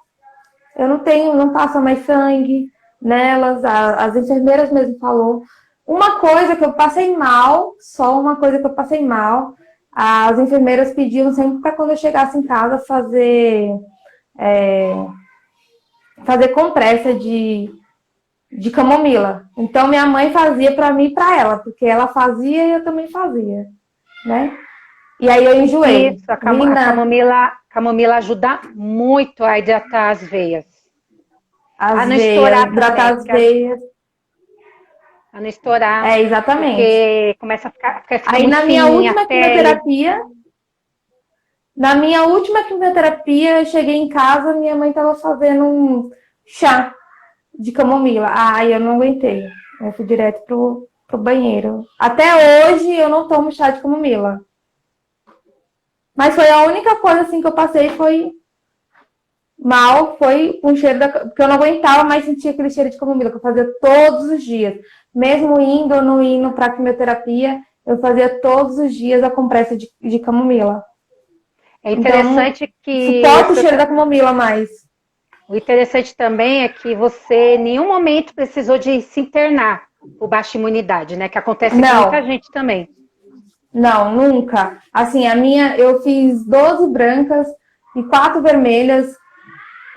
Eu não passa mais sangue nelas. As enfermeiras mesmo falou. Uma coisa que eu passei mal, só uma coisa que eu passei mal, as enfermeiras pediam sempre para quando eu chegasse em casa fazer compressa de de camomila. Então, minha mãe fazia para mim e para ela, porque ela fazia e eu também fazia, né? E aí eu enjoei. Isso, camomila ajuda muito a hidratar as veias. As não veias, estourar hidratar também, as veias. A não estourar. É, exatamente. Porque começa a ficar Aí muito na minha fininha última a pele. quimioterapia, eu cheguei em casa, minha mãe estava fazendo um chá de camomila. Aí eu não aguentei. Eu fui direto pro banheiro. Até hoje eu não tomo chá de camomila. Mas foi a única coisa assim que eu passei, foi mal, foi um cheiro porque eu não aguentava mais sentir aquele cheiro de camomila, que eu fazia todos os dias. Mesmo indo ou não indo para quimioterapia, eu fazia todos os dias a compressa de camomila. É interessante então, que... suporto o cheiro da camomila mais. O interessante também é que você em nenhum momento precisou de se internar por baixa imunidade, né? Que acontece com muita gente também. Não, nunca. Assim, eu fiz 12 brancas e 4 vermelhas.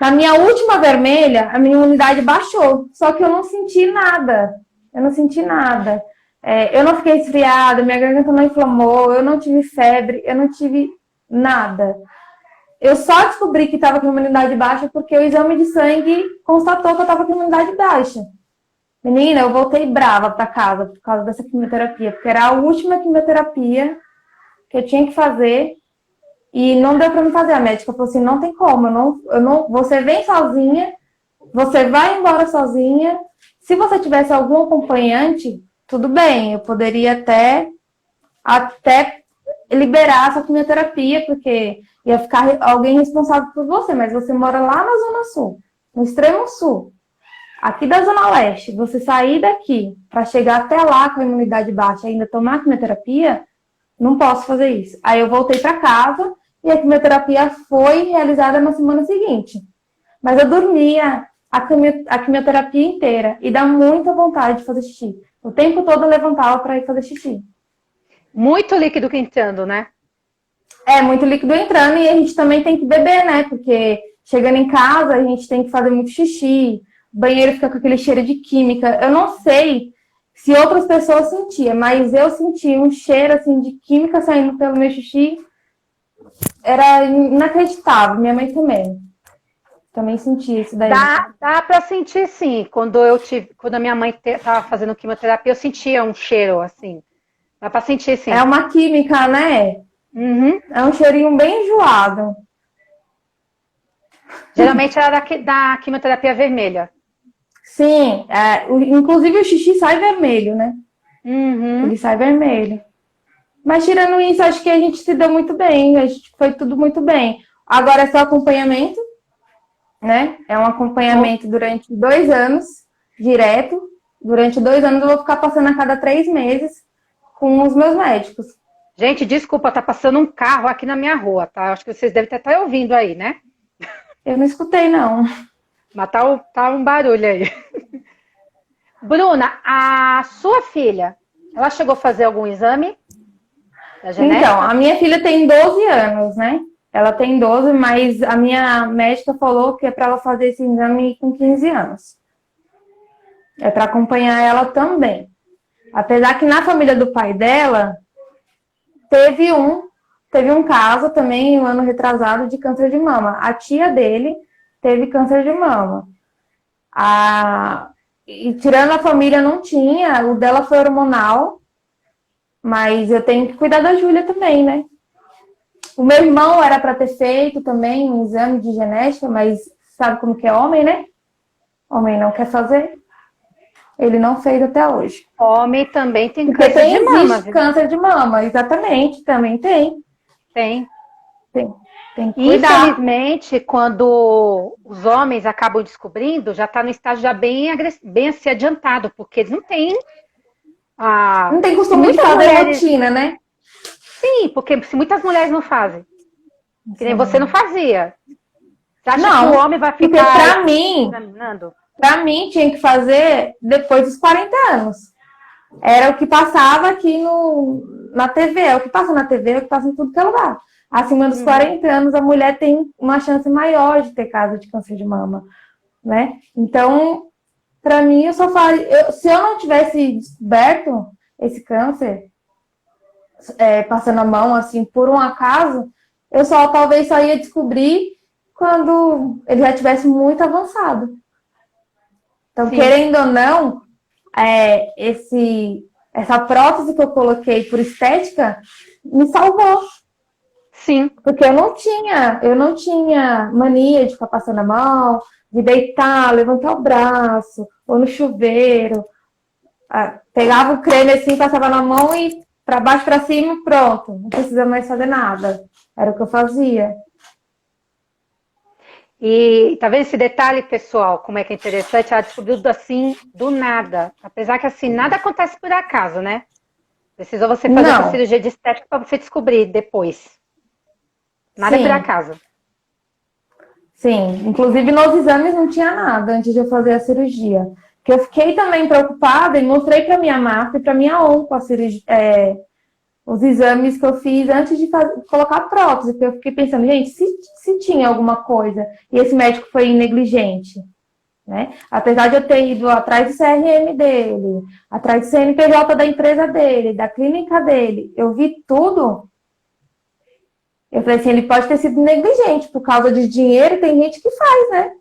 Na minha última vermelha, a minha imunidade baixou. Só que eu não senti nada. Eu não senti nada. Eu não fiquei esfriada, minha garganta não inflamou, eu não tive febre, eu não tive nada. Eu só descobri que estava com imunidade baixa porque o exame de sangue constatou que eu estava com imunidade baixa. Menina, eu voltei brava para casa por causa dessa quimioterapia, porque era a última quimioterapia que eu tinha que fazer e não deu para me fazer. A médica falou assim, não tem como, você vem sozinha, você vai embora sozinha. Se você tivesse algum acompanhante, tudo bem, eu poderia até liberar essa quimioterapia, porque ia ficar alguém responsável por você, mas você mora lá na Zona Sul, no extremo sul. Aqui da Zona Leste, você sair daqui para chegar até lá com a imunidade baixa e ainda tomar quimioterapia, não posso fazer isso. Aí eu voltei para casa e a quimioterapia foi realizada na semana seguinte. Mas eu dormia a quimioterapia inteira e dá muita vontade de fazer xixi. O tempo todo eu levantava para ir fazer xixi. Muito líquido que entrando, né? É, muito líquido entrando e a gente também tem que beber, né? Porque chegando em casa a gente tem que fazer muito xixi. O banheiro fica com aquele cheiro de química. Eu não sei se outras pessoas sentiam, mas eu senti um cheiro assim de química saindo pelo meu xixi. Era inacreditável. Minha mãe também sentia isso daí. Dá para sentir, sim. Quando a minha mãe estava fazendo quimioterapia, eu sentia um cheiro assim. Dá para sentir, sim. É uma química, né? Uhum. É um cheirinho bem enjoado. Geralmente era da quimioterapia vermelha. Sim, inclusive o xixi sai vermelho, né? Uhum. Ele sai vermelho. Mas tirando isso, acho que a gente se deu muito bem, foi tudo muito bem. Agora é só acompanhamento, né? É um acompanhamento durante 2 anos, direto. Durante 2 anos eu vou ficar passando a cada 3 meses com os meus médicos. Gente, desculpa, tá passando um carro aqui na minha rua, tá? Acho que vocês devem estar ouvindo aí, né? Eu não escutei, não. Mas tá um barulho aí. Bruna, a sua filha, ela chegou a fazer algum exame da genética? Então, a minha filha tem 12 anos, né? Ela tem 12, mas a minha médica falou que é para ela fazer esse exame com 15 anos. É para acompanhar ela também. Apesar que na família do pai dela, teve um caso também, um ano retrasado, de câncer de mama. A tia dele teve câncer de mama. E tirando a família, não tinha. O dela foi hormonal. Mas eu tenho que cuidar da Júlia também, né? O meu irmão era para ter feito também um exame de genética, mas sabe como que é homem, né? Homem não quer fazer. Ele não fez até hoje. Homem também tem Porque câncer de mama. Existe câncer de mama, exatamente, também tem. Tem que cuidar. Infelizmente, quando os homens acabam descobrindo, já está no estágio já bem assim, adiantado, porque eles não têm... não tem costume de fazer rotina, né? Sim, porque se muitas mulheres não fazem, que nem você não fazia. Você acha não, que o homem vai ficar... Porque pra mim tinha que fazer depois dos 40 anos. Era o que passava aqui na TV. É o que passa na TV, é o que passa em tudo que é lugar. Acima dos 40 anos, a mulher tem uma chance maior de ter caso de câncer de mama, né? Então, Para mim, eu só faria. Se eu não tivesse descoberto esse câncer, passando a mão, assim, por um acaso, eu talvez só ia descobrir quando ele já tivesse muito avançado. Então, Sim. querendo ou não, essa prótese que eu coloquei por estética me salvou. Sim. Porque eu não tinha mania de ficar passando a mão, de deitar, levantar o braço, ou no chuveiro. Pegava o creme assim, passava na mão e para baixo, para cima, pronto. Não precisa mais fazer nada. Era o que eu fazia. E tá vendo esse detalhe, pessoal, como é que é interessante? Ela descobriu assim, do nada. Apesar que assim, nada acontece por acaso, né? Precisou você fazer essa cirurgia de estética para você descobrir depois. Nada é por acaso. Sim, inclusive nos exames não tinha nada antes de eu fazer a cirurgia. Que eu fiquei também preocupada e mostrei para minha marca e para minha onco os exames que eu fiz antes de colocar a prótese. Porque eu fiquei pensando, gente, se tinha alguma coisa e esse médico foi negligente, né? Apesar de eu ter ido atrás do CRM dele, atrás do CNPJ da empresa dele, da clínica dele, eu vi tudo. Eu falei assim, ele pode ter sido negligente por causa de dinheiro, tem gente que faz, né?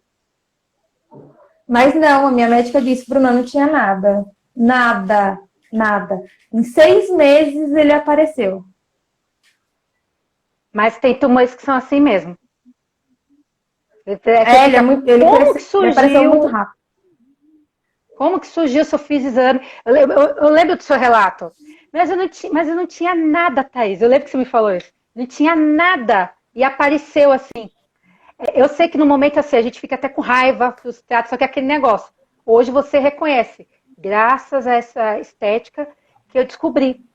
Mas não, a minha médica disse, Bruna, não tinha nada. Nada, nada. Em 6 meses ele apareceu. Mas tem tumores que são assim mesmo. Ele apareceu muito rápido. Como que surgiu se eu fiz exame? Eu lembro do seu relato. Mas eu não tinha nada, Thaís. Eu lembro que você me falou isso. Não tinha nada. E apareceu assim. Eu sei que no momento assim, a gente fica até com raiva, frustrado, só que é aquele negócio. Hoje você reconhece, graças a essa estética que eu descobri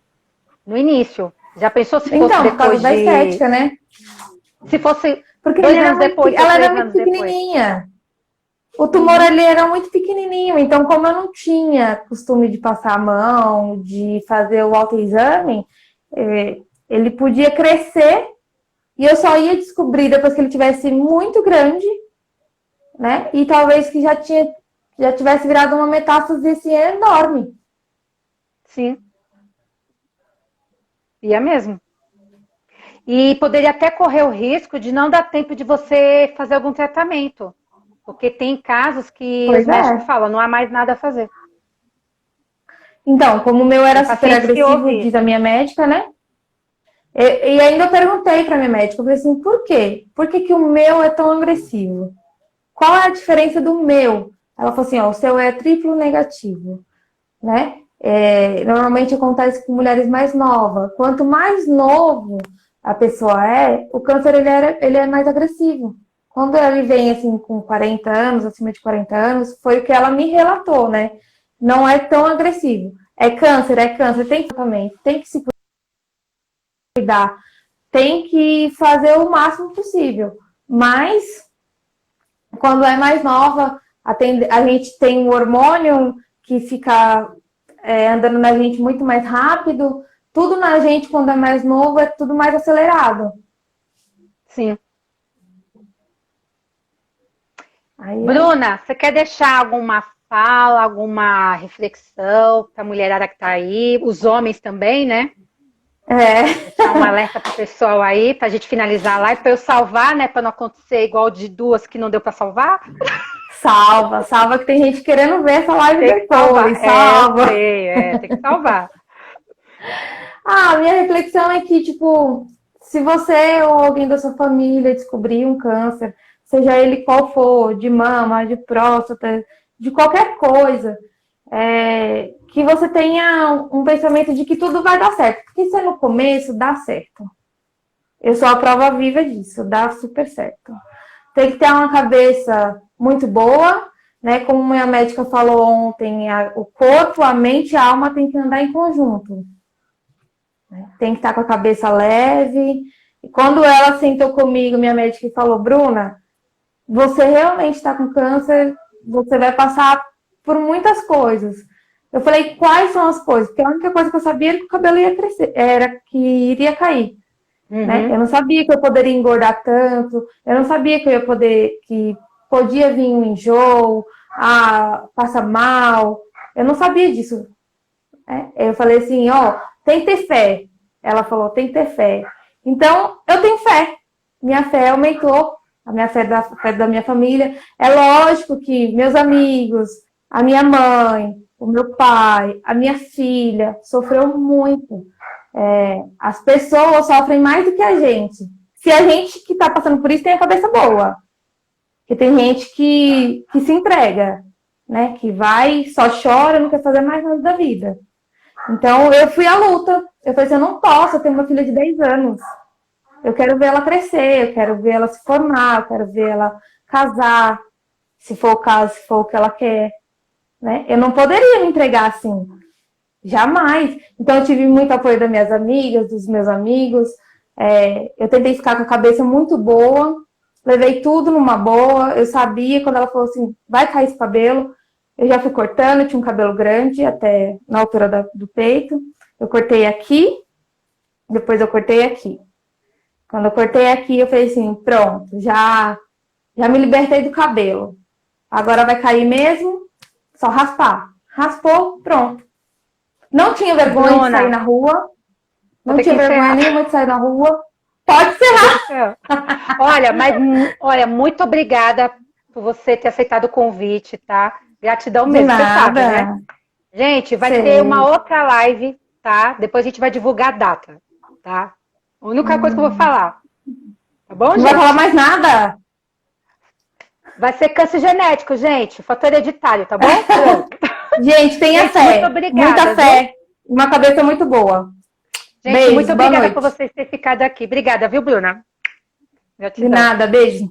no início. Já pensou se fosse depois por causa da estética, né? Se fosse porque 2 anos depois, ela era muito pequenininha. O tumor ali era muito pequenininho, então como eu não tinha costume de passar a mão, de fazer o autoexame, ele podia crescer e eu só ia descobrir depois que ele tivesse muito grande, né? E talvez que já tivesse virado uma metástase assim, enorme. Sim. Ia mesmo. E poderia até correr o risco de não dar tempo de você fazer algum tratamento. Porque tem casos que os médicos falam, não há mais nada a fazer. Então, como o meu era super agressivo, diz a minha médica, né? E ainda eu perguntei para minha médica, eu falei assim, por quê? Por que o meu é tão agressivo? Qual é a diferença do meu? Ela falou assim, ó, o seu é triplo negativo, né? Normalmente acontece com mulheres mais novas. Quanto mais novo a pessoa o câncer ele é mais agressivo. Quando ele vem assim com 40 anos, acima de 40 anos, foi o que ela me relatou, né? Não é tão agressivo. É câncer, tem que também, tem que se cuidar, tem que fazer o máximo possível. Mas quando é mais nova, a gente tem um hormônio que fica andando na gente muito mais rápido. Tudo na gente, quando é mais novo, é tudo mais acelerado. Sim. Bruna, você quer deixar alguma fala, alguma reflexão para a mulherada que está aí, os homens também, né? Deixar um alerta para o pessoal aí, para a gente finalizar a live, para eu salvar, né? Para não acontecer igual de 2 que não deu para salvar. Salva, que tem gente querendo ver essa live depois. Salva. Tem que salvar. Minha reflexão é que, tipo, se você ou alguém da sua família descobrir um câncer, seja ele qual for, de mama, de próstata, de qualquer coisa, que você tenha um pensamento de que tudo vai dar certo. Porque se é no começo, dá certo. Eu sou a prova viva disso, dá super certo. Tem que ter uma cabeça muito boa, né? Como minha médica falou ontem, o corpo, a mente e a alma tem que andar em conjunto. Tem que estar com a cabeça leve. E quando ela sentou comigo, minha médica falou, Bruna, você realmente está com câncer, você vai passar por muitas coisas. Eu falei, quais são as coisas? Porque a única coisa que eu sabia era que o cabelo ia crescer, era que iria cair. Né? Eu não sabia que eu poderia engordar tanto, eu não sabia que que podia vir um enjoo, passa mal. Eu não sabia disso. Né? Eu falei assim, ó, tem que ter fé. Ela falou, tem que ter fé. Então, eu tenho fé. Minha fé aumentou, a minha fé da minha família. É lógico que meus amigos, a minha mãe, o meu pai, a minha filha, sofreu muito. As pessoas sofrem mais do que a gente. Se a gente que está passando por isso tem a cabeça boa. Porque tem gente que se entrega, né? Que vai, só chora, não quer fazer mais nada da vida. Então, eu fui à luta. Eu falei assim, eu não posso, eu tenho uma filha de 10 anos. Eu quero ver ela crescer, eu quero ver ela se formar, eu quero ver ela casar, se for o caso, se for o que ela quer. Né? Eu não poderia me entregar assim. Jamais. Então, eu tive muito apoio das minhas amigas, dos meus amigos. Eu tentei ficar com a cabeça muito boa. Levei tudo numa boa. Eu sabia, quando ela falou assim, vai cair esse cabelo. Eu já fui cortando, eu tinha um cabelo grande, até na altura do peito. Eu cortei aqui, depois eu cortei aqui. Quando eu cortei aqui, eu falei assim, pronto, já me libertei do cabelo. Agora vai cair mesmo, só raspar. Raspou, pronto. Não tinha vergonha de sair na rua. Não tinha vergonha nenhuma de sair na rua. Pode encerrar. Olha, muito obrigada por você ter aceitado o convite, tá? Gratidão mesmo, você sabe, né? Gente, vai ter uma outra live, tá? Depois a gente vai divulgar a data, tá? A única coisa que eu vou falar. Tá bom, gente? Não vai falar mais nada? Vai ser câncer genético, gente. Fator hereditário, tá bom? Gente, tenha fé. Muito obrigada. Muita fé. Uma cabeça muito boa. Gente, beijo, muito obrigada por vocês terem ficado aqui. Obrigada, viu, Bruna? De nada, beijo.